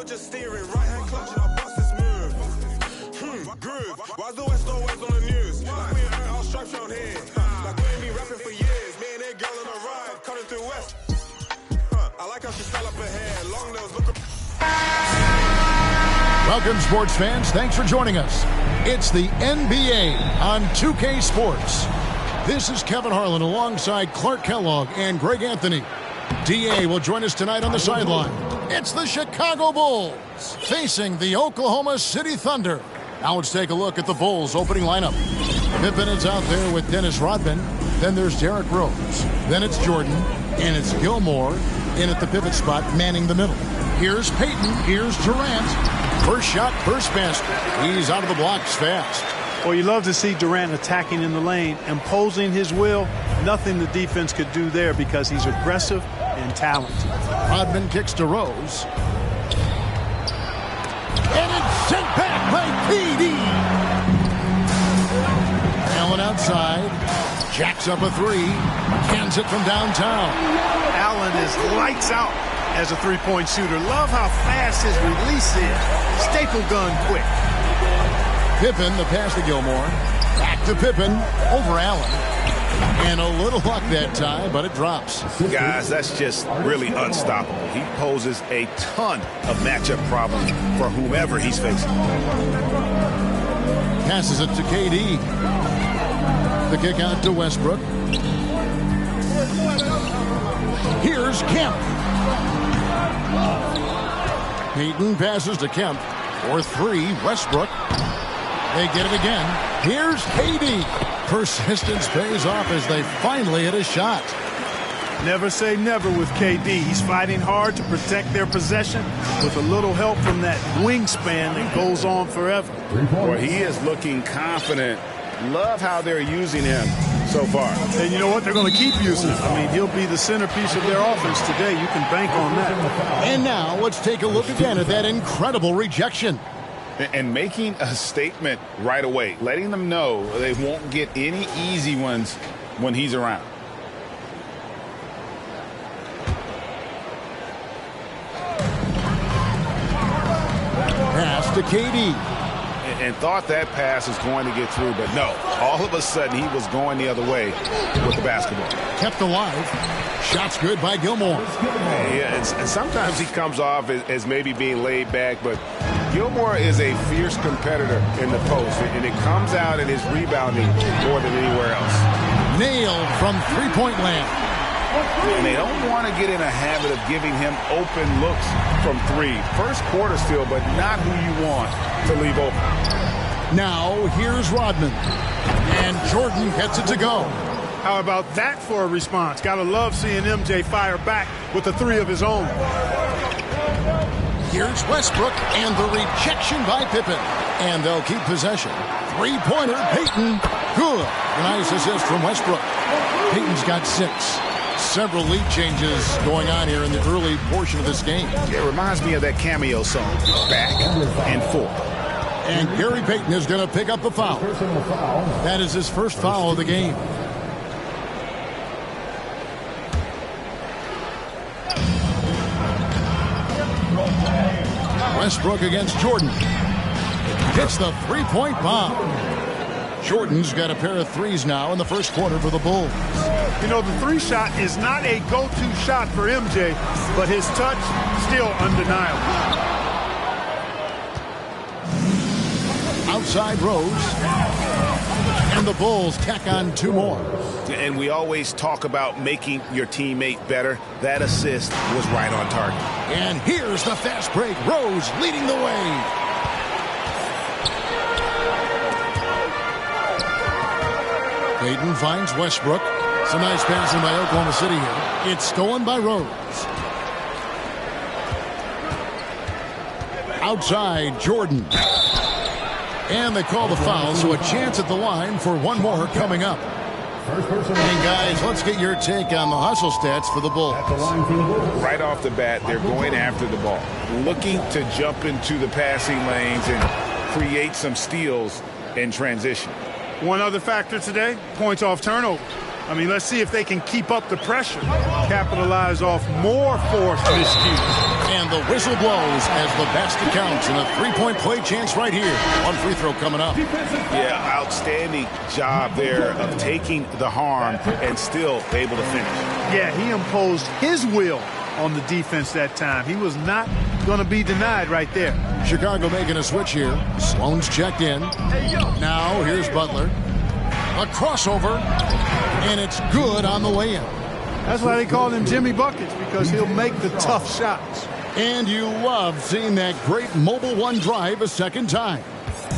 just steering, right hand clutch and I bust this move. Groove. Why's the West always on the news? Like we ain't our stripes round here. Like we ain't been rapping for years. Me and that girl on a ride, cutting through West. I like how she style up her hair, long nails, look up. Welcome, sports fans. Thanks for joining us. It's the NBA on 2K Sports. This is Kevin Harlan alongside Clark Kellogg and Greg Anthony. DA will join us tonight on the sideline. It's the Chicago Bulls facing the Oklahoma City Thunder. Now let's take a look at the Bulls' opening lineup. Pippen is out there with Dennis Rodman. Then there's Derrick Rose. Then it's Jordan. And it's Gilmore in at the pivot spot, manning the middle. Here's Payton. Here's Durant. First shot, first basket. He's out of the blocks fast. Well, you love to see Durant attacking in the lane, imposing his will. Nothing the defense could do there because he's aggressive and talented. Rodman kicks to Rose. And it's sent back by KD. Allen outside. Jacks up a three. Cans it from downtown. Allen is lights out as a three-point shooter. Love how fast his release is. Staple gun quick. Pippen, the pass to Gilmore. Back to Pippen. Over Allen. And a little luck that time, but it drops. Guys, that's just really unstoppable. He poses a ton of matchup problems for whomever he's facing. Passes it to KD. The kick out to Westbrook. Here's Kemp. Payton passes to Kemp. For three, Westbrook. They get it again. Here's KD. Persistence pays off as they finally hit a shot. Never say never with KD. He's fighting hard to protect their possession with a little help from that wingspan that goes on forever. Boy, he is looking confident. Love how they're using him so far. And you know what? They're going to keep using him. I mean, he'll be the centerpiece of their offense today. You can bank on that. And now let's take a look again at that incredible rejection. And making a statement right away, letting them know they won't get any easy ones when he's around. Pass to KD. And thought that pass was going to get through, but no. All of a sudden, he was going the other way with the basketball. Kept alive. Shot's good by Gilmore. Yeah, and sometimes he comes off as maybe being laid back, but Gilmore is a fierce competitor in the post, and it comes out in his rebounding more than anywhere else. Nailed from three-point land. And they don't want to get in a habit of giving him open looks from three. First quarter still, but not who you want to leave open. Now, here's Rodman. And Jordan gets it to go. How about that for a response? Gotta love seeing MJ fire back with a three of his own. Here's Westbrook and the rejection by Pippen. And they'll keep possession. Three-pointer, Payton. Good. Nice assist from Westbrook. Payton's got 6. Several lead changes going on here in the early portion of this game. It reminds me of that cameo song, Back and Forth. And Gary Payton is going to pick up the foul. That is his first foul of the game. Westbrook against Jordan. Hits the three-point bomb. Jordan's got a pair of threes now in the first quarter for the Bulls. You know, the three shot is not a go-to shot for MJ, but his touch still undeniable. Outside Rose. And the Bulls tack on 2 more. And we always talk about making your teammate better. That assist was right on target. And here's the fast break. Rose leading the way. Payton finds Westbrook. It's a nice passing by Oklahoma City here. It's stolen by Rose. Outside, Jordan. And they call the foul, so a chance at the line for one more coming up. And guys, let's get your take on the hustle stats for the Bulls. Right off the bat, they're going after the ball, looking to jump into the passing lanes and create some steals in transition. One other factor today, points off turnover. I mean, let's see if they can keep up the pressure, capitalize off more forced miscues. And the whistle blows as the basket counts, and a three-point play chance right here. One free throw coming up. Yeah, outstanding job there of taking the harm and still able to finish. Yeah, he imposed his will on the defense that time. He was not going to be denied right there. Chicago making a switch here. Sloan's checked in. Now here's Butler. A crossover, and it's good on the way in. That's why they call him Jimmy Buckets, because he'll make the tough shots. And you love seeing that great mobile one drive a second time.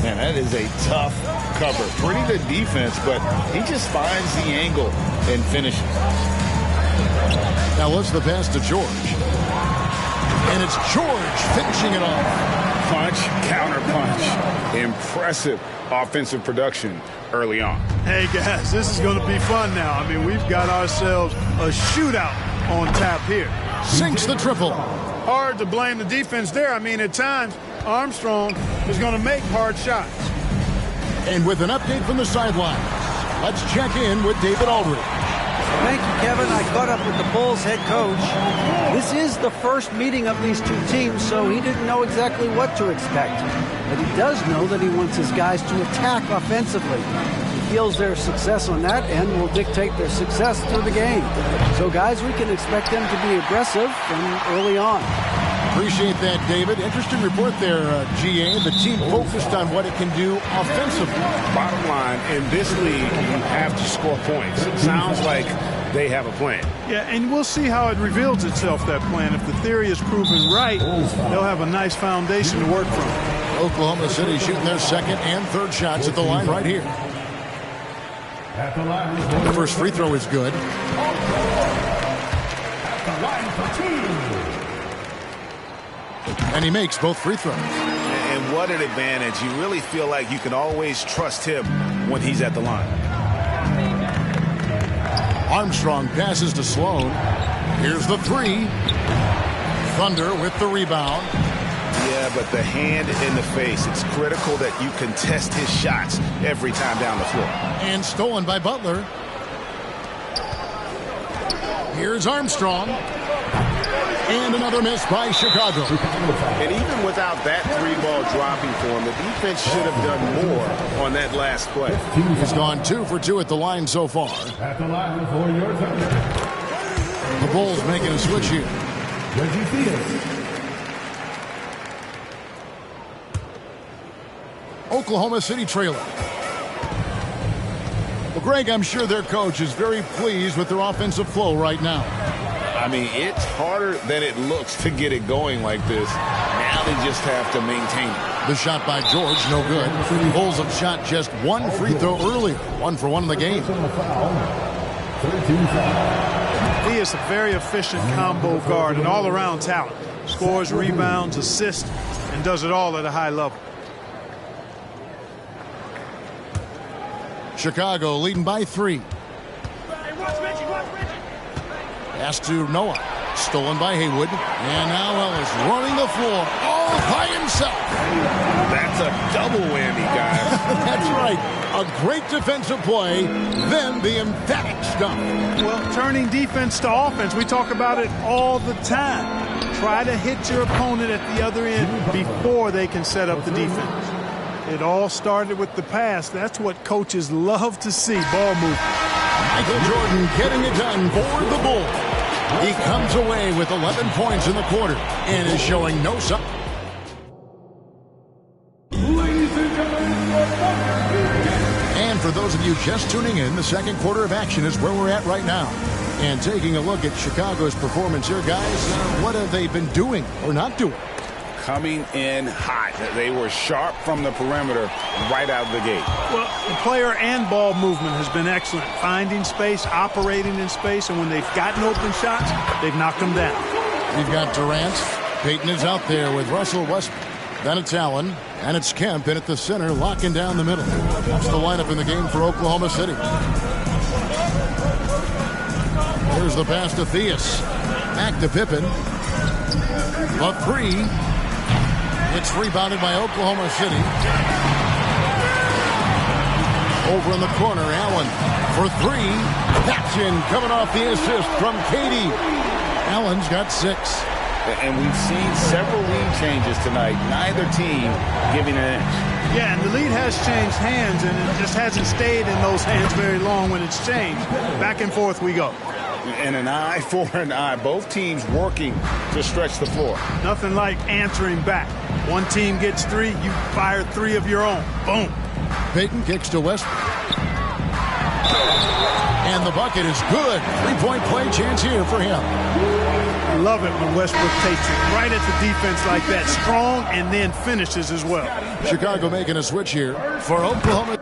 Man, that is a tough cover. Pretty good defense, but he just finds the angle and finishes. Now let's the pass to George. And it's George finishing it off. Punch, counter punch. Impressive offensive production early on. Hey, guys, this is going to be fun now. I mean, we've got ourselves a shootout on tap here. Sinks the triple. Hard to blame the defense there. I mean, at times, Armstrong is going to make hard shots. And with an update from the sidelines, let's check in with David Aldridge. Thank you, Kevin. I caught up with the Bulls head coach. This is the first meeting of these two teams, so he didn't know exactly what to expect. But he does know that he wants his guys to attack offensively. He feels their success on that end will dictate their success through the game. So, guys, we can expect them to be aggressive from early on. Appreciate that, David. Interesting report there, GA. The team focused on what it can do offensively. Bottom line, in this league, you have to score points. It sounds like they have a plan. Yeah, and we'll see how it reveals itself, that plan. If the theory is proven right, they'll have a nice foundation to work from. Oklahoma City shooting their second and third shots at the line right here. The first free throw is good. And he makes both free throws. And what an advantage. You really feel like you can always trust him when he's at the line. Armstrong passes to Sloan. Here's the three. Thunder with the rebound. Yeah, but the hand in the face. It's critical that you contest his shots every time down the floor. And stolen by Butler. Here's Armstrong. And another miss by Chicago. And even without that three ball dropping for him, the defense should have done more on that last play. He's gone 2 for 2 at the line so far. The Bulls making a switch here. Oklahoma City trailing. Well, Greg, I'm sure their coach is very pleased with their offensive flow right now. I mean, it's harder than it looks to get it going like this. Now they just have to maintain it. The shot by George, no good. Bulls have shot just one free throw earlier. 1 for 1 in the game. He is a very efficient combo guard and all-around talent. Scores, rebounds, assists, and does it all at a high level. Chicago leading by 3. Pass to Noah. Stolen by Haywood. And now Ellis running the floor all by himself. That's a double whammy, guys. That's right. A great defensive play, then the emphatic stuff. Well, turning defense to offense, we talk about it all the time. Try to hit your opponent at the other end before they can set up the defense. It all started with the pass. That's what coaches love to see, ball movement. Michael Jordan getting it done for the Bulls. He comes away with 11 points in the quarter and is showing no sign. And for those of you just tuning in, the second quarter of action is where we're at right now. And taking a look at Chicago's performance here, guys, what have they been doing or not doing? Coming in hot. They were sharp from the perimeter right out of the gate. Well, the player and ball movement has been excellent. Finding space, operating in space, and when they've gotten open shots, they've knocked them down. We've got Durant. Peyton is out there with Russell Westbrook. Then it's Allen, and it's Kemp in at the center, locking down the middle. That's the lineup in the game for Oklahoma City. Here's the pass to Theus. Back to Pippen. A three. It's rebounded by Oklahoma City. Over in the corner, Allen for three. That's in, coming off the assist from Katie. Allen's got 6. And we've seen several lead changes tonight, neither team giving an inch. Yeah, and the lead has changed hands, and it just hasn't stayed in those hands very long when it's changed. Back and forth we go. And an eye for an eye. Both teams working to stretch the floor. Nothing like answering back. One team gets 3, you fire 3 of your own. Boom. Payton kicks to Westbrook. And the bucket is good. 3-point play chance here for him. I love it when Westbrook takes it right at the defense like that. Strong and then finishes as well. Chicago making a switch here for Oklahoma.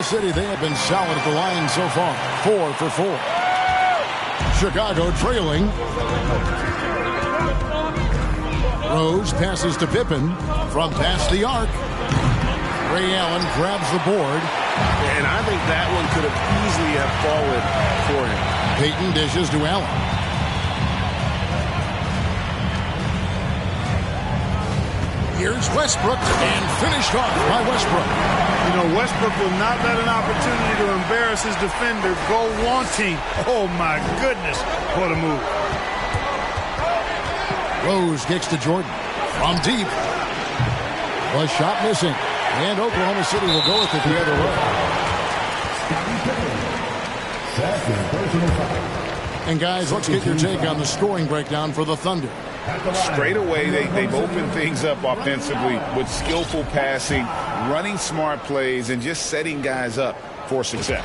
City, they have been solid at the line so far. 4 for 4. Chicago trailing. Rose passes to Pippen from past the arc. Ray Allen grabs the board. And I think that one could have easily have fallen for him. Payton dishes to Allen. Here's Westbrook, and finished off by Westbrook. You know, Westbrook will not let an opportunity to embarrass his defender go wanting. Oh, my goodness. What a move. Rose kicks to Jordan. From deep. The shot missing. And Oklahoma City will go with it the other way. And guys, let's get your take on the scoring breakdown for the Thunder. Straight away, they've opened things up offensively with skillful passing, running smart plays, and just setting guys up for success.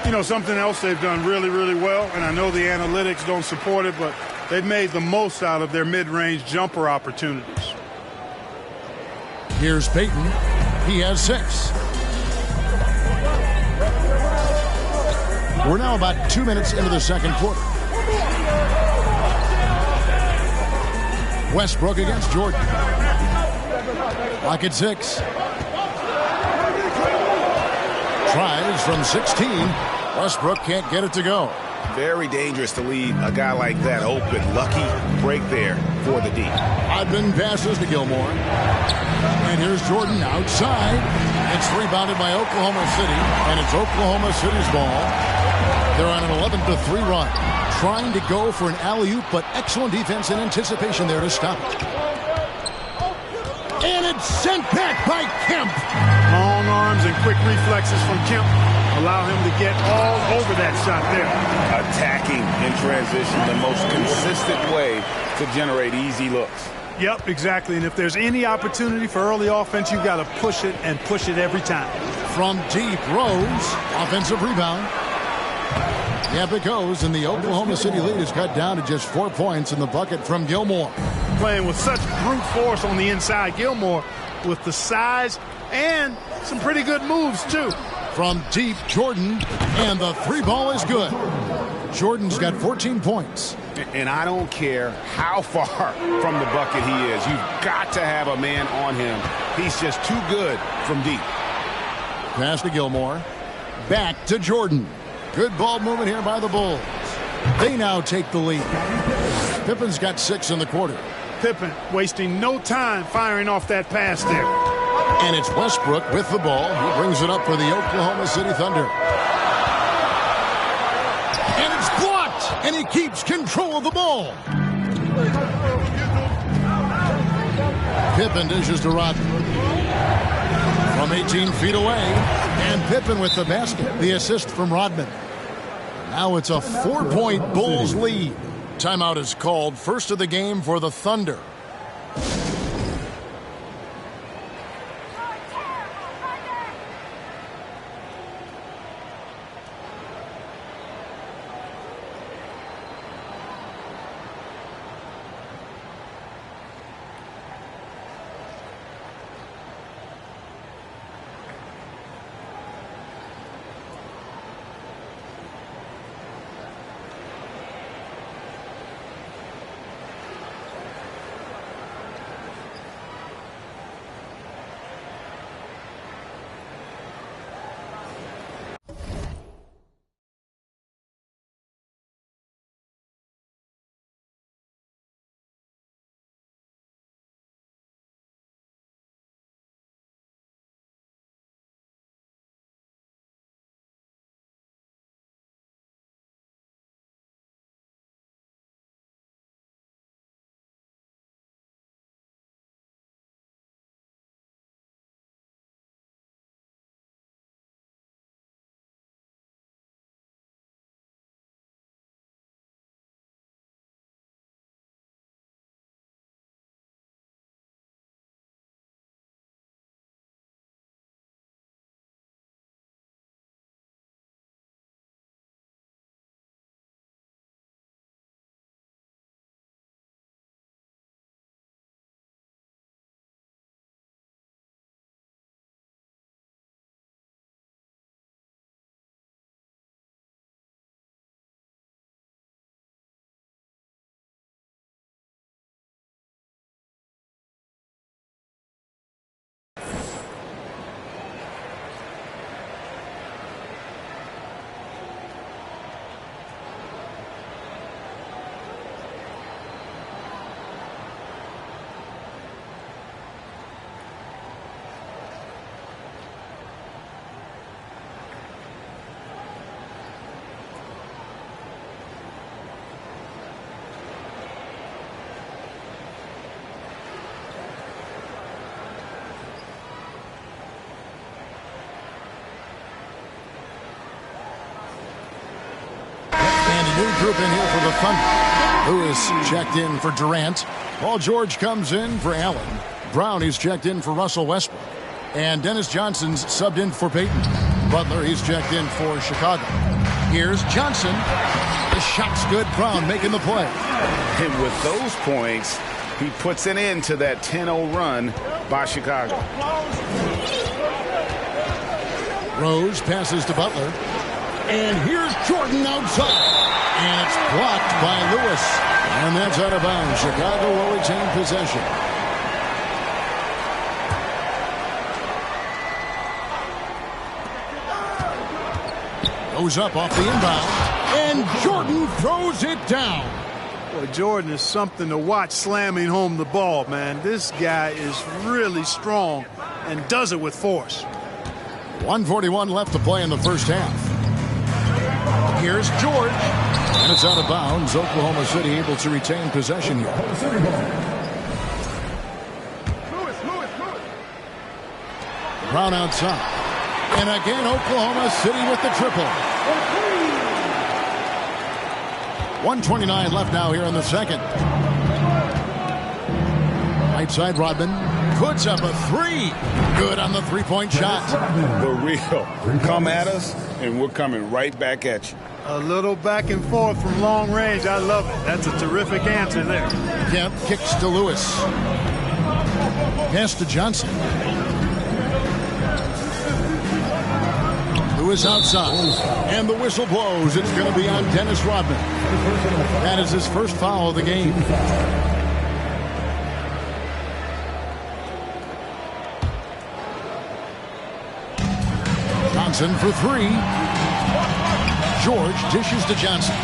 You know, something else they've done really, really well, and I know the analytics don't support it, but they've made the most out of their mid-range jumper opportunities. Here's Payton. He has 6. We're now about 2 minutes into the second quarter. Westbrook against Jordan. Clock at 6. Tries from 16. Westbrook can't get it to go. Very dangerous to leave a guy like that open. Lucky break there for the D. Rodman passes to Gilmore. And here's Jordan outside. It's rebounded by Oklahoma City, and it's Oklahoma City's ball. They're on an 11-3 run. Trying to go for an alley-oop, but excellent defense and anticipation there to stop it. And it's sent back by Kemp. Long arms and quick reflexes from Kemp allow him to get all over that shot there. Attacking in transition, the most consistent way to generate easy looks. Yep, exactly. And if there's any opportunity for early offense, you've got to push it and push it every time. From deep, Rose. Offensive rebound. Yep, it goes, and the Oklahoma City lead is cut down to just 4 points in the bucket from Gilmore. Playing with such brute force on the inside. Gilmore with the size and some pretty good moves, too. From deep, Jordan, and the 3-ball is good. Jordan's got 14 points. And I don't care how far from the bucket he is. You've got to have a man on him. He's just too good from deep. Pass to Gilmore. Back to Jordan. Good ball movement here by the Bulls. They now take the lead. Pippen's got 6 in the quarter. Pippen wasting no time firing off that pass there. And it's Westbrook with the ball. He brings it up for the Oklahoma City Thunder. And it's blocked. And he keeps control of the ball. Pippen dishes to Rodman. From 18 feet away. And Pippen with the basket. The assist from Rodman. Now it's a 4-point Bulls lead. Timeout is called. First of the game for the Thunder. group in here for the Thunder. Lewis checked in for Durant. Paul George comes in for Allen. Brown, he's checked in for Russell Westbrook. And Dennis Johnson's subbed in for Peyton. Butler, he's checked in for Chicago. Here's Johnson. The shot's good. Brown making the play. And with those points, he puts an end to that 10-0 run by Chicago. Rose passes to Butler. And here's Jordan outside. And it's blocked by Lewis. And that's out of bounds. Chicago will retain possession. Goes up off the inbound. And Jordan throws it down. Boy, Jordan is something to watch slamming home the ball, man. This guy is really strong and does it with force. 1:41 left to play in the first half. Here's George. And it's out of bounds. Oklahoma City able to retain possession here. Brown outside. And again, Oklahoma City with the triple. 1:29 left now here in the second. Right side, Rodman puts up a three. Good on the three-point shot. The real. Come at us, and we're coming right back at you. A little back and forth from long range. I love it. That's a terrific answer there. Kemp kicks to Lewis. Pass to Johnson. Lewis outside. And the whistle blows. It's going to be on Dennis Rodman. That is his first foul of the game. Johnson for three. George dishes to Johnson.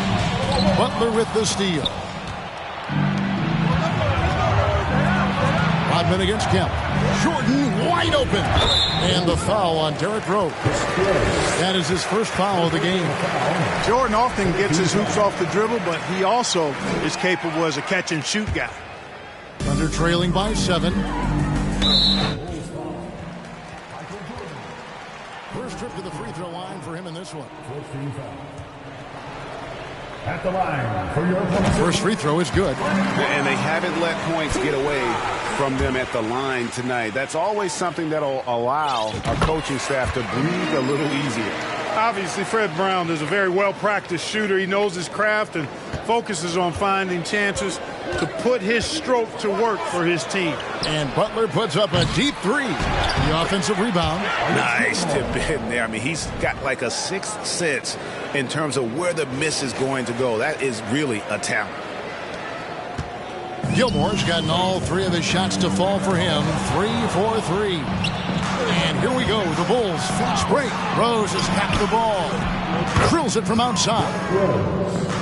Butler with the steal. Rodman against Kemp. Jordan wide open. And the foul on Derrick Rose. That is his first foul of the game. Jordan often gets his hoops off the dribble, but he also is capable as a catch-and-shoot guy. Thunder trailing by 7. First trip to the free throw line for him in this one. At the line for your first free throw is good. And they haven't let points get away from them at the line tonight. That's always something that'll allow our coaching staff to breathe a little easier. Obviously, Fred Brown is a very well-practiced shooter. He knows his craft and focuses on finding chances to put his stroke to work for his team. And Butler puts up a deep three. The offensive rebound. Nice tip in there. I mean, he's got like a sixth sense in terms of where the miss is going to go. That is really a talent. Gilmore's gotten all three of his shots to fall for him. 3 for 3. And here we go. The Bulls fast break. Rose has tapped the ball. Drills it from outside.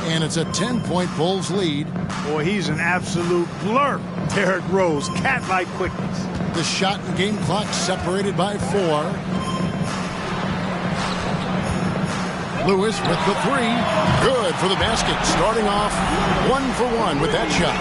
And it's a 10-point Bulls lead. Boy, he's an absolute blur. Derrick Rose, cat-like quickness. The shot and game clock separated by 4. Lewis with the three. Good for the basket. Starting off 1 for 1 with that shot.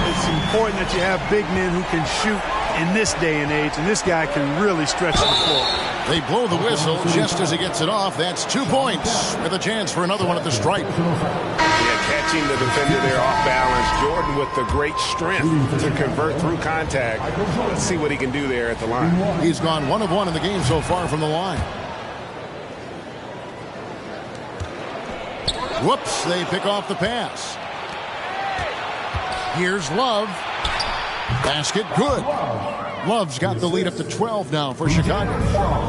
It's important that you have big men who can shoot in this day and age, and this guy can really stretch the floor. They blow the whistle just as he gets it off. That's 2 points with a chance for another one at the stripe. Yeah, catching the defender there off balance. Jordan with the great strength to convert through contact. Let's see what he can do there at the line. He's gone 1 of 1 in the game so far from the line. Whoops, they pick off the pass. Here's Love. Basket good. Love's got the lead up to 12 now for Chicago.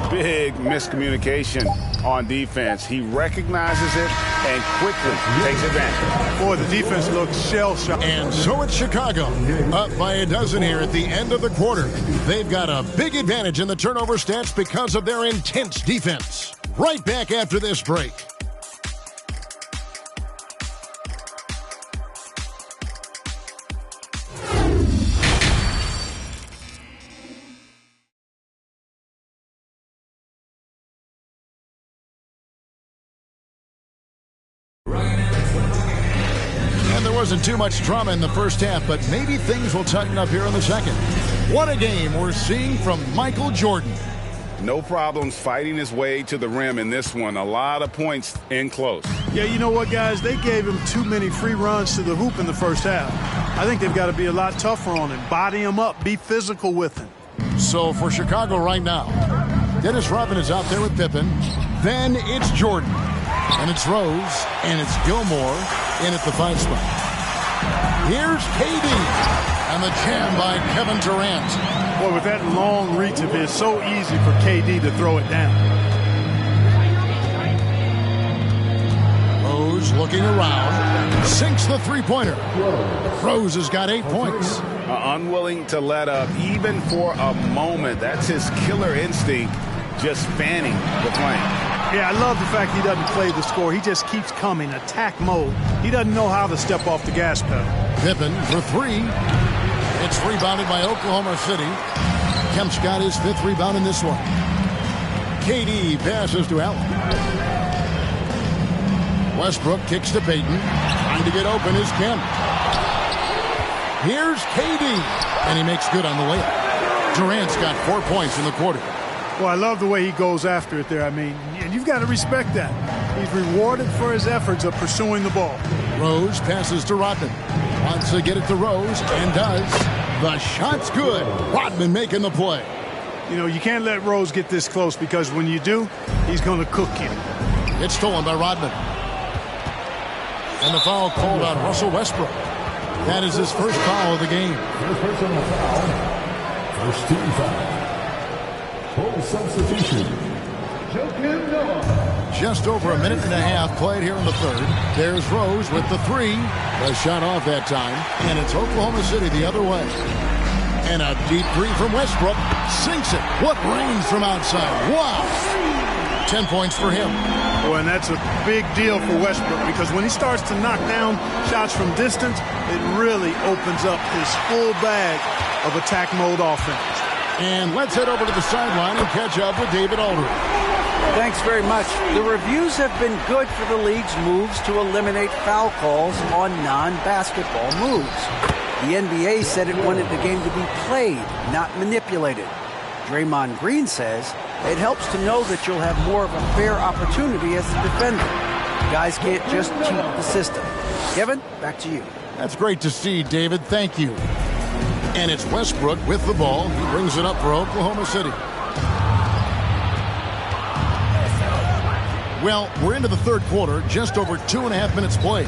Big miscommunication on defense. He recognizes it and quickly takes advantage. Boy, the defense looks shell-shocked. And so it's Chicago, up by a dozen here at the end of the quarter. They've got a big advantage in the turnover stats because of their intense defense. Right back after this break. Wasn't too much drama in the first half, but maybe things will tighten up here in the second. What a game we're seeing from Michael Jordan. No problems fighting his way to the rim in this one. A lot of points in close. Yeah, you know what, guys? They gave him too many free runs to the hoop in the first half. I think they've got to be a lot tougher on him. Body him up. Be physical with him. So for Chicago right now, Dennis Rodman is out there with Pippen. Then it's Jordan. And it's Rose. And it's Gilmore in at the 5 spot. Here's KD. And the jam by Kevin Durant. Boy, with that long reach of his, so easy for KD to throw it down. Rose looking around. Sinks the three-pointer. Rose has got 8 points. Unwilling to let up even for a moment. That's his killer instinct, just fanning the flame. Yeah, I love the fact he doesn't play the score. He just keeps coming, attack mode. He doesn't know how to step off the gas pedal. Pippen for 3. It's rebounded by Oklahoma City. Kemp's got his 5th rebound in this one. KD passes to Allen. Westbrook kicks to Payton. Trying to get open is Kemp. Here's KD. And he makes good on the layup. Durant's got 4 points in the quarter. Well, I love the way he goes after it there. I mean, and you've got to respect that. He's rewarded for his efforts of pursuing the ball. Rose passes to Rodman. Wants to get it to Rose and does. The shot's good. Rodman making the play. You know, you can't let Rose get this close because when you do, he's going to cook you. It's stolen by Rodman. And the foul called on Russell Westbrook. That is his first foul of the game. First personal foul. First team foul. Full substitution. Joakim Noah. Just over a minute and a half played here in the third. There's Rose with the 3. The shot off that time. And it's Oklahoma City the other way. And a deep 3 from Westbrook. Sinks it. What range from outside. Wow. 10 points for him. Boy, and that's a big deal for Westbrook because when he starts to knock down shots from distance, it really opens up his full bag of attack mode offense. And let's head over to the sideline and catch up with David Aldridge. Thanks very much. The reviews have been good for the league's moves to eliminate foul calls on non-basketball moves. The NBA said it wanted the game to be played, not manipulated. Draymond Green says it helps to know that you'll have more of a fair opportunity as a defender. Guys can't just cheat the system. Kevin, back to you. That's great to see, David. Thank you. And it's Westbrook with the ball. He brings it up for Oklahoma City. Well, we're into the third quarter, just over 2.5 minutes played.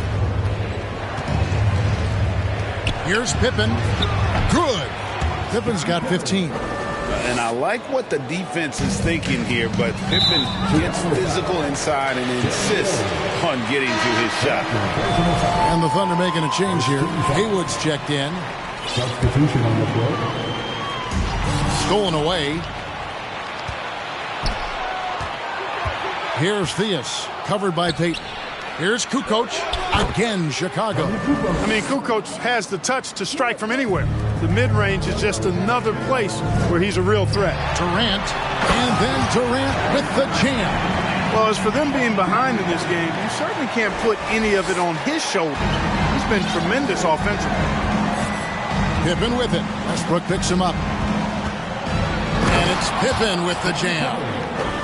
Here's Pippen. Good. Pippen's got 15. And I like what the defense is thinking here, but Pippen gets physical inside and insists on getting to his shot. And the Thunder making a change here. Haywood's checked in. Substitution on the floor. Stolen away. Here's Theus, covered by Payton. Here's Kukoc. Again, Chicago. I mean, Kukoc has the touch to strike from anywhere. The mid-range is just another place where he's a real threat. Durant, and then Durant with the jam. Well, as for them being behind in this game, you certainly can't put any of it on his shoulders. He's been tremendous offensively. Pippen with it. Westbrook picks him up. And it's Pippen with the jam.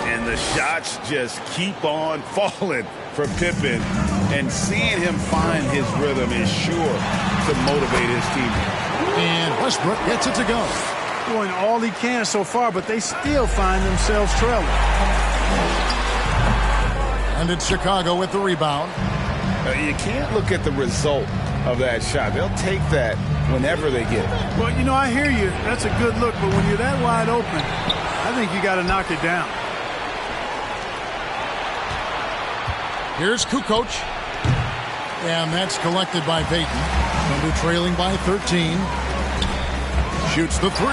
And the shots just keep on falling for Pippen. And seeing him find his rhythm is sure to motivate his team. And Westbrook gets it to go. Doing all he can so far, but they still find themselves trailing. And it's Chicago with the rebound. You can't look at the result of that shot. They'll take that whenever they get it. Well, you know, I hear you. That's a good look, but when you're that wide open, I think you got to knock it down. Here's Kukoc. And that's collected by Payton. Thunder trailing by 13. Shoots the 3.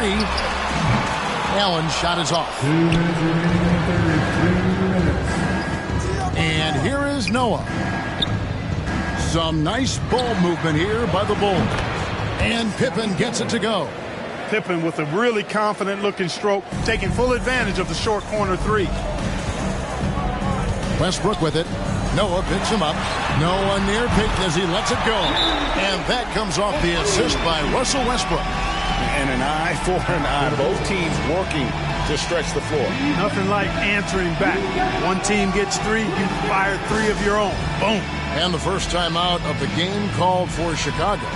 Allen's shot is off. And here is Noah. Some nice ball movement here by the Bulls. And Pippen gets it to go. Pippen with a really confident-looking stroke, taking full advantage of the short corner 3. Westbrook with it. Noah picks him up. Noah near Payton as he lets it go. And that comes off the assist by Russell Westbrook. And an eye for an eye. Both teams working to stretch the floor. Nothing like answering back. One team gets 3, you fire 3 of your own. Boom. And the first timeout of the game called for Chicago.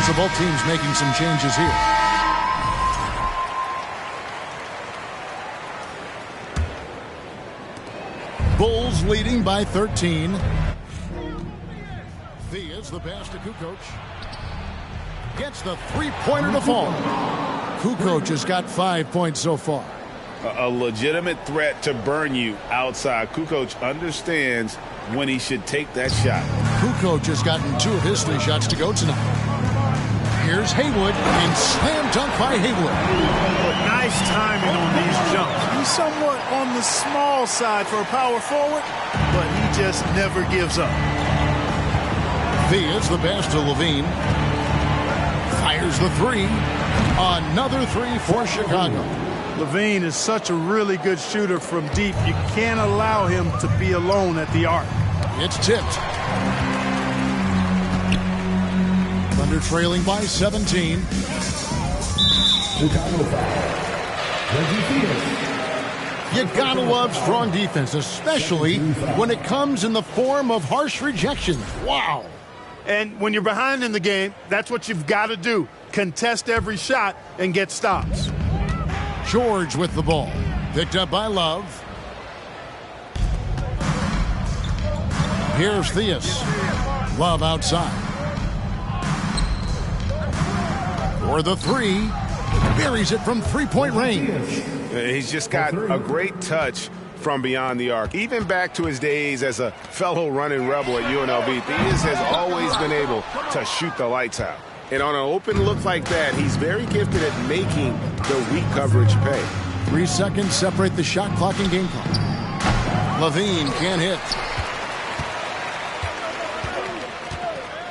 So both teams making some changes here. Bulls leading by 13. Thea's the pass to Kukoc. Gets the three-pointer to fall. Kukoc has got 5 points so far. A legitimate threat to burn you outside. Kukoc understands when he should take that shot. Kukoc has gotten 2 of his 3 shots to go tonight. Here's Haywood, and slam dunk by Haywood. Nice timing on these jumps. He's somewhat on the small side for a power forward, but he just never gives up. Thea's the pass to Levine. Fires the 3. Another 3 for Chicago. Levine is such a really good shooter from deep. You can't allow him to be alone at the arc. It's tipped. Thunder trailing by 17. Chicago foul. You gotta love strong defense, especially when it comes in the form of harsh rejections. Wow. And when you're behind in the game, that's what you've got to do. Contest every shot and get stops. George with the ball. Picked up by Love. Here's Theus. Love outside. For the 3. Buries it from three-point range. He's just got a great touch from beyond the arc. Even back to his days as a fellow running rebel at UNLV, Theus has always been able to shoot the lights out. And on an open look like that, he's very gifted at making the weak coverage pay. 3 seconds separate the shot clock and game clock. Levine can't hit.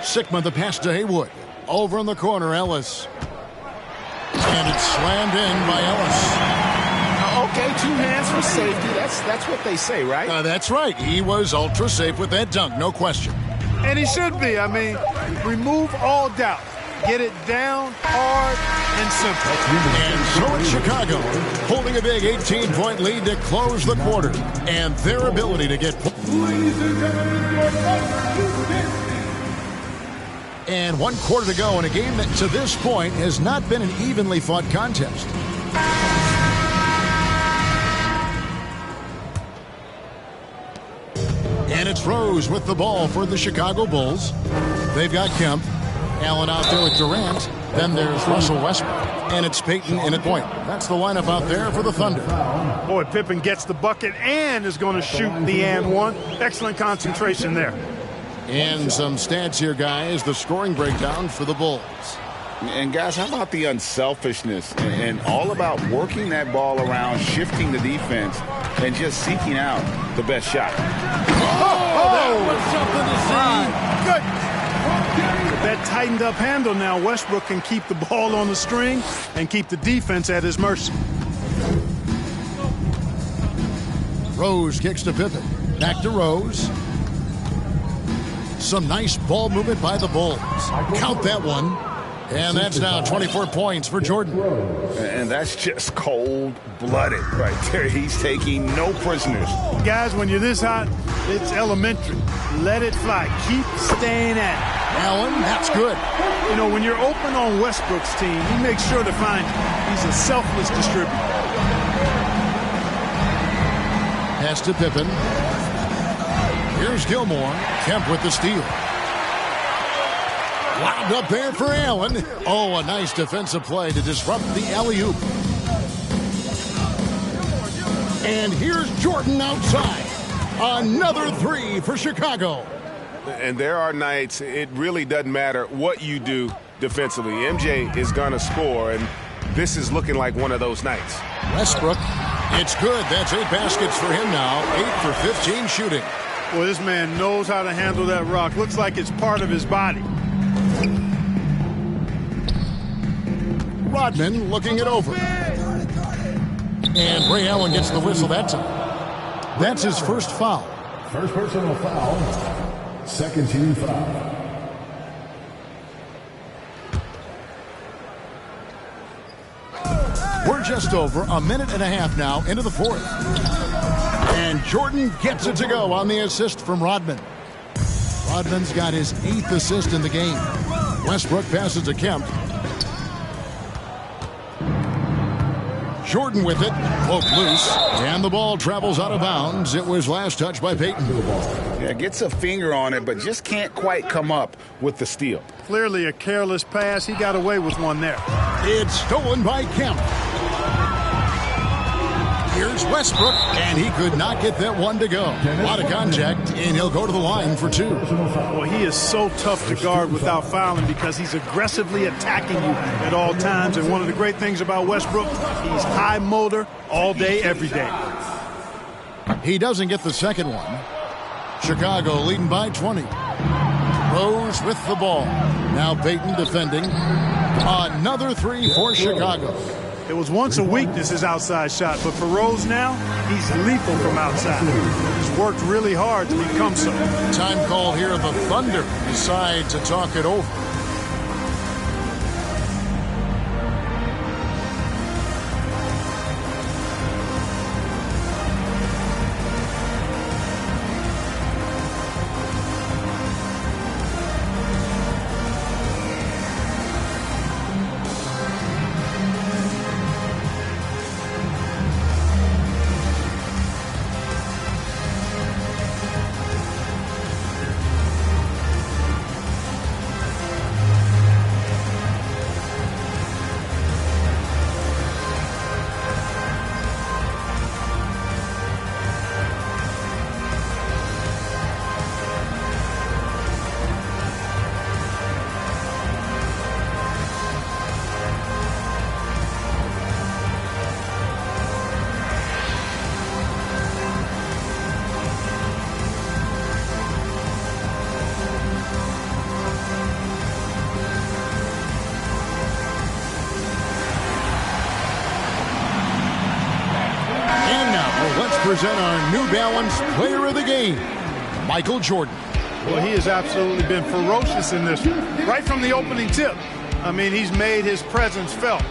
Sigma the pass to Haywood. Over in the corner, Ellis. And it's slammed in by Ellis. Okay, 2 hands for safety. That's what they say, right? That's right. He was ultra safe with that dunk, no question. And he should be. I mean, remove all doubt. Get it down, hard, and simple. And so it's Chicago, holding a big 18-point lead to close the quarter. And their ability to get points. And 1 quarter to go in a game that, to this point, has not been an evenly fought contest. And it's Rose with the ball for the Chicago Bulls. They've got Kemp. Allen out there with Durant. Then there's Russell Westbrook. And it's Payton in at point. That's the lineup out there for the Thunder. Boy, Pippen gets the bucket and is going to shoot the and one. Excellent concentration there. And some stats here, guys. The scoring breakdown for the Bulls. And guys, how about the unselfishness and all about working that ball around, shifting the defense, and just seeking out the best shot. That was something to see. Good. With that tightened up handle now, Westbrook can keep the ball on the string and keep the defense at his mercy. Rose kicks to Pippen. Back to Rose. Some nice ball movement by the Bulls. Count that one. And that's now 24 points for Jordan. And that's just cold-blooded right there. He's taking no prisoners. Guys, when you're this hot, it's elementary. Let it fly. Keep staying at it. Allen, that's good. You know, when you're open on Westbrook's team, he makes sure to find you. He's a selfless distributor. Pass to Pippen. Here's Gilmore. Kemp with the steal. Wound up there for Allen. Oh, a nice defensive play to disrupt the alley-oop. And here's Jordan outside. Another three for Chicago. And there are nights it really doesn't matter what you do defensively. MJ is going to score, and this is looking like one of those nights. Westbrook, it's good. That's 8 baskets for him now. 8 for 15 shooting. Boy, this man knows how to handle that rock. Looks like it's part of his body. Rodman looking it over. And Ray Allen gets the whistle that time. That's his first foul. First personal foul. Second team foul. We're just over a minute and a half now into the fourth. And Jordan gets it to go on the assist from Rodman. Rodman's got his 8th assist in the game. Westbrook passes to Kemp. Jordan with it, poked loose, and the ball travels out of bounds. It was last touched by Payton. Yeah, gets a finger on it, but just can't quite come up with the steal. Clearly a careless pass. He got away with one there. It's stolen by Kemp. Here's Westbrook, and he could not get that one to go. A lot of contact, and he'll go to the line for 2. Well, he is so tough to guard without fouling because he's aggressively attacking you at all times. And one of the great things about Westbrook, he's high motor all day, every day. He doesn't get the second one. Chicago leading by 20. Rose with the ball. Now Payton defending. Another 3 for Chicago. It was once a weakness, his outside shot, but for Rose now, he's lethal from outside. He's worked really hard to become so. Time call here. The Thunder decide to talk it over. Present our New Balance Player of the Game, Michael Jordan. Well, he has absolutely been ferocious in this one, right from the opening tip. I mean, he's made his presence felt.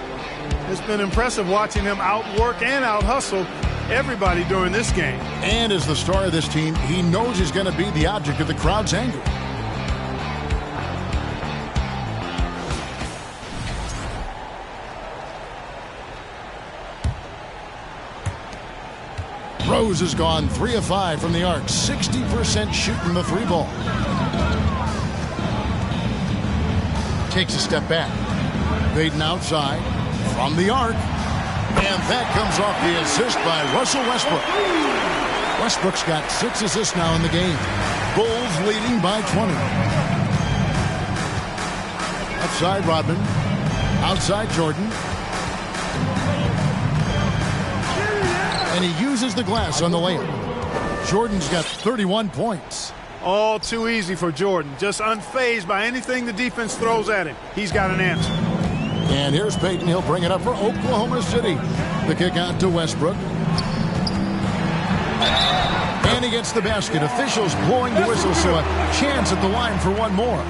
It's been impressive watching him outwork and out-hustle everybody during this game. And as the star of this team, he knows he's going to be the object of the crowd's anger. Rose has gone 3 of 5 from the arc, 60% shooting the 3-ball. Takes a step back. Payton outside from the arc. And that comes off the assist by Russell Westbrook. Westbrook's got 6 assists now in the game. Bulls leading by 20. Outside Rodman. Outside Jordan. And he uses the glass on the layup. Jordan's got 31 points. All too easy for Jordan. Just unfazed by anything the defense throws at him. He's got an answer. And here's Payton. He'll bring it up for Oklahoma City. The kick out to Westbrook. And he gets the basket. Officials blowing the whistle, so a chance at the line for one more.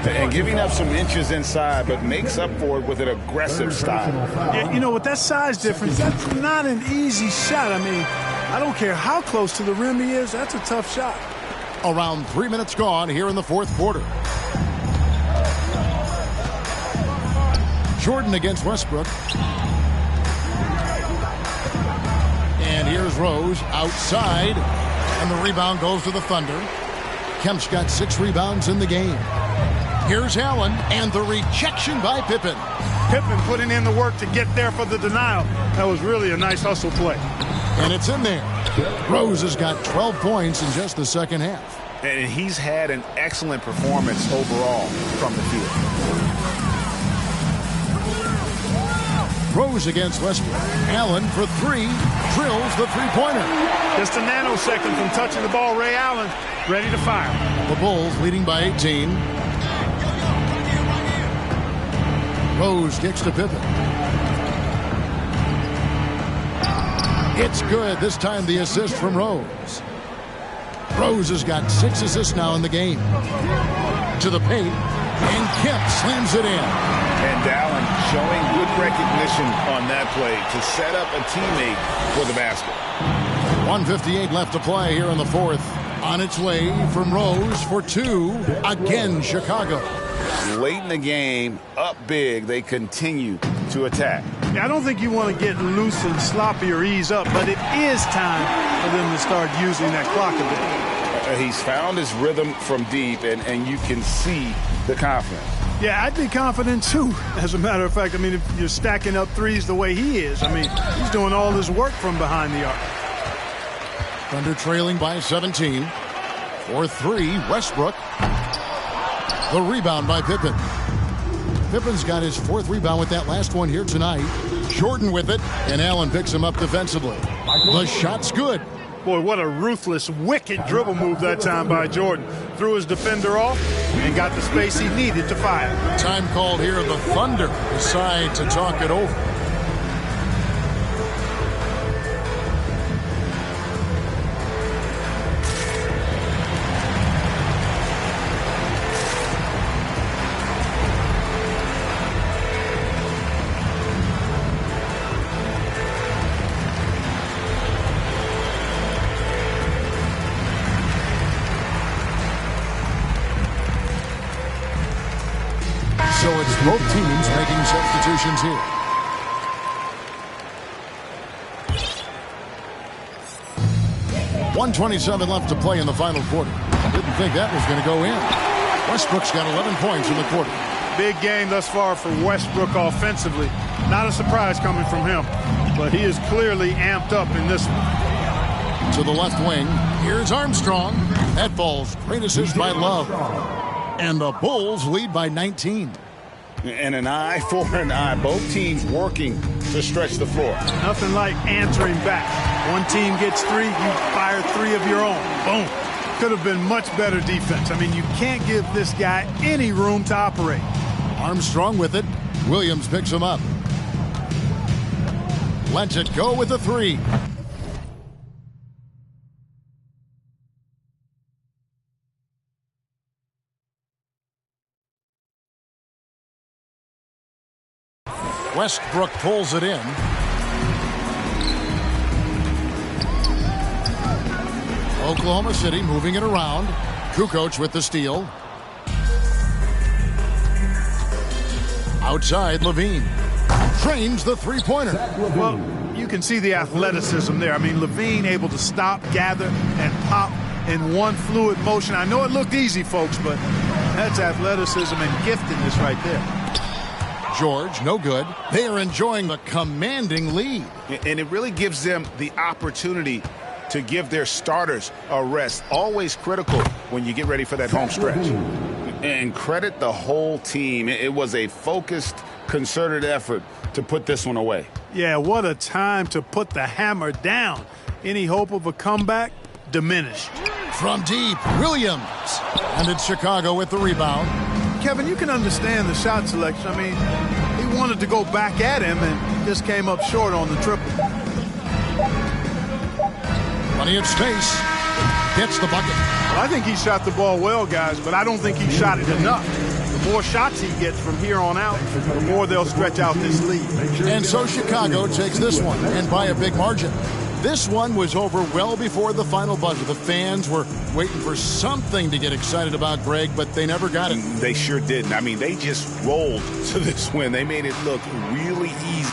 And giving up some inches inside, but makes up for it with an aggressive style. Yeah, you know, with that size difference, that's not an easy shot. I mean, I don't care how close to the rim he is, that's a tough shot. Around 3 minutes gone here in the fourth quarter. Jordan against Westbrook. And here's Rose outside. And the rebound goes to the Thunder. Kemp's got 6 rebounds in the game. Here's Allen, and the rejection by Pippen. Pippen putting in the work to get there for the denial. That was really a nice hustle play. And it's in there. Rose has got 12 points in just the second half. And he's had an excellent performance overall from the field. Rose against Westbrook. Allen for 3. Drills the three-pointer. Just a nanosecond from touching the ball. Ray Allen ready to fire. The Bulls leading by 18. Rose kicks to Pippen. It's good. This time the assist from Rose. Rose has got 6 assists now in the game. To the paint. And Kemp slams it in. And Allen showing good recognition on that play to set up a teammate for the basket. 1:58 left to play here in the fourth. On its way from Rose for 2. Again, Chicago. Late in the game, up big, they continue to attack. I don't think you want to get loose and sloppy or ease up, but it is time for them to start using that clock a bit. He's found his rhythm from deep, and you can see the confidence. Yeah, I'd be confident too. As a matter of fact, I mean, if you're stacking up threes the way he is, I mean, he's doing all his work from behind the arc. Thunder trailing by 17. For 3, Westbrook. The rebound by Pippen. Pippen's got his 4th rebound with that last one here tonight. Jordan with it, and Allen picks him up defensively. The shot's good. Boy, what a ruthless, wicked dribble move that time by Jordan. Threw his defender off and got the space he needed to fire. Time called here. The Thunder decide to talk it over. So it's both teams making substitutions here. .127 left to play in the final quarter. Didn't think that was going to go in. Westbrook's got 11 points in the quarter. Big game thus far for Westbrook offensively. Not a surprise coming from him, but he is clearly amped up in this one. To the left wing, here's Armstrong. That ball's great assist by Love. And the Bulls lead by 19. And an eye for an eye. Both teams working to stretch the floor. Nothing like answering back. One team gets 3, you fire 3 of your own. Boom. Could have been much better defense. I mean, you can't give this guy any room to operate. Armstrong with it. Williams picks him up. Lets it go with the 3. Westbrook pulls it in. Oklahoma City moving it around. Kukoc with the steal. Outside, Levine. Trains the three-pointer. Well, you can see the athleticism there. I mean, Levine able to stop, gather, and pop in one fluid motion. I know it looked easy, folks, but that's athleticism and giftedness right there. George, no good. They are enjoying the commanding lead. And it really gives them the opportunity to give their starters a rest. Always critical when you get ready for that home stretch. And credit the whole team. It was a focused, concerted effort to put this one away. Yeah, what a time to put the hammer down. Any hope of a comeback? Diminished. From deep, Williams. And it's Chicago with the rebound. Kevin, you can understand the shot selection. I mean, he wanted to go back at him and just came up short on the triple. Plenty of space. Gets the bucket. Well, I think he shot the ball well, guys, but I don't think he shot it enough. more shots he gets from here on out, the more they'll stretch out this lead. And so Chicago takes this one, and by a big margin. This one was over well before the final buzzer. The fans were waiting for something to get excited about, Greg, but they never got it. They sure didn't. I mean, they just rolled to this win. They made it look really easy.